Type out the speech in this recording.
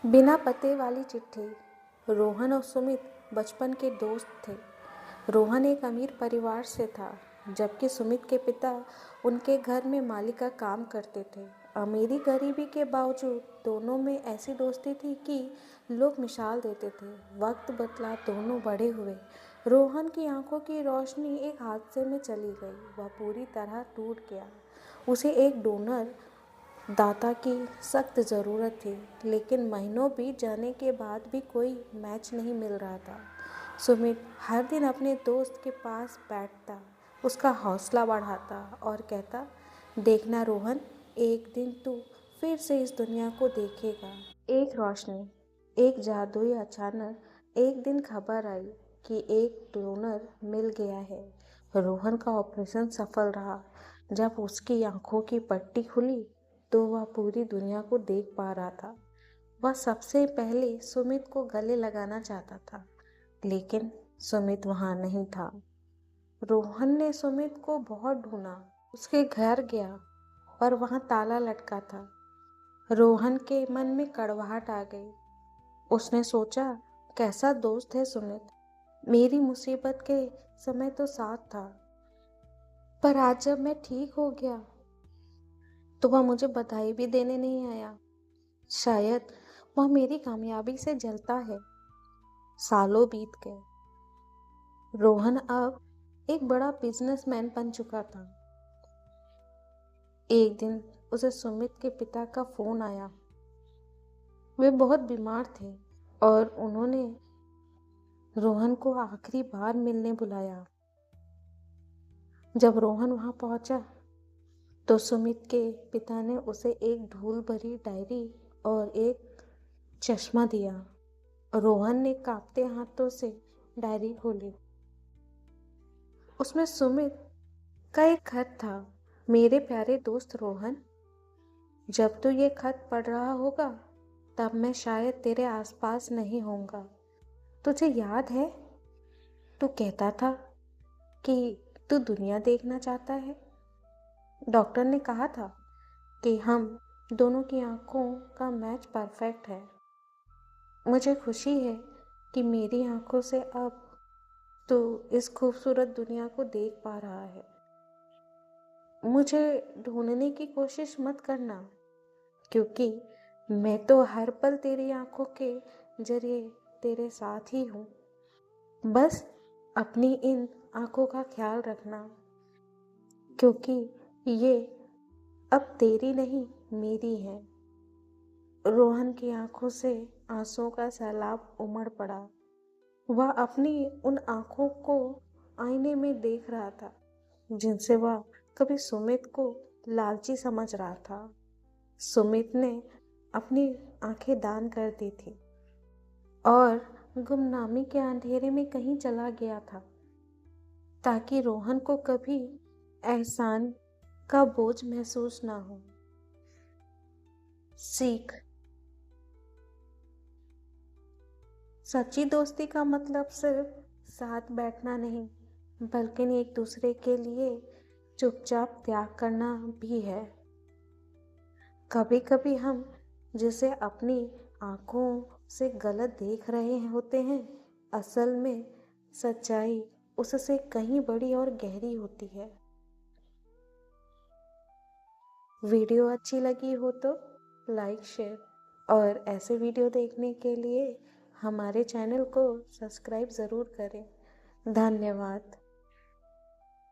बिना पते वाली चिट्ठी। रोहन और सुमित बचपन के दोस्त थे। रोहन एक अमीर परिवार से था, जबकि सुमित के पिता उनके घर में माली का काम करते थे। अमीरी गरीबी के बावजूद दोनों में ऐसी दोस्ती थी कि लोग मिसाल देते थे। वक्त बदला, दोनों बड़े हुए। रोहन की आंखों की रोशनी एक हादसे में चली गई। वह पूरी तरह टूट गया। उसे एक डोनर दाता की सख्त ज़रूरत थी, लेकिन महीनों बीत जाने के बाद भी कोई मैच नहीं मिल रहा था। सुमित हर दिन अपने दोस्त के पास बैठता, उसका हौसला बढ़ाता और कहता, देखना रोहन, एक दिन तू फिर से इस दुनिया को देखेगा। एक रोशनी, एक जादुई अचानक एक दिन खबर आई कि एक डोनर मिल गया है। रोहन का ऑपरेशन सफल रहा। जब उसकी आंखों की पट्टी खुली तो वह पूरी दुनिया को देख पा रहा था। वह सबसे पहले सुमित को गले लगाना चाहता था, लेकिन सुमित वहां नहीं था। रोहन ने सुमित को बहुत ढूंढा, उसके घर गया पर वहां ताला लटका था। रोहन के मन में कड़वाहट आ गई। उसने सोचा, कैसा दोस्त है सुमित, मेरी मुसीबत के समय तो साथ था, पर आज जब मैं ठीक हो गया तो वह मुझे बधाई भी देने नहीं आया। शायद वह मेरी कामयाबी से जलता है। सालों बीत गए। रोहन अब एक बड़ा बिजनेसमैन बन चुका था। एक दिन उसे सुमित के पिता का फोन आया। वे बहुत बीमार थे और उन्होंने रोहन को आखिरी बार मिलने बुलाया। जब रोहन वहां पहुंचा तो सुमित के पिता ने उसे एक धूल भरी डायरी और एक चश्मा दिया। रोहन ने कांपते हाथों से डायरी खोली। उसमें सुमित का एक खत था। मेरे प्यारे दोस्त रोहन, जब तू ये खत पढ़ रहा होगा तब मैं शायद तेरे आसपास नहीं होऊंगा। तुझे याद है, तू कहता था कि तू दुनिया देखना चाहता है। डॉक्टर ने कहा था कि हम दोनों की आंखों का मैच परफेक्ट है। मुझे खुशी है कि मेरी आंखों से अब तो इस खूबसूरत दुनिया को देख पा रहा है। मुझे ढूंढने की कोशिश मत करना, क्योंकि मैं तो हर पल तेरी आंखों के जरिए तेरे साथ ही हूँ। बस अपनी इन आंखों का ख्याल रखना, क्योंकि ये अब तेरी नहीं मेरी है। रोहन की आंखों से आंसुओं का सैलाब उमड़ पड़ा। वह अपनी उन आंखों को आईने में देख रहा था, जिनसे वह कभी सुमित को लालची समझ रहा था। सुमित ने अपनी आंखें दान कर दी थी और गुमनामी के अंधेरे में कहीं चला गया था, ताकि रोहन को कभी एहसान का बोझ महसूस ना हो। सीख, सच्ची दोस्ती का मतलब सिर्फ साथ बैठना नहीं, बल्कि एक दूसरे के लिए चुपचाप त्याग करना भी है। कभी कभी हम जिसे अपनी आंखों से गलत देख रहे होते हैं, असल में सच्चाई उससे कहीं बड़ी और गहरी होती है। वीडियो अच्छी लगी हो तो लाइक, शेयर और ऐसे वीडियो देखने के लिए हमारे चैनल को सब्सक्राइब ज़रूर करें। धन्यवाद।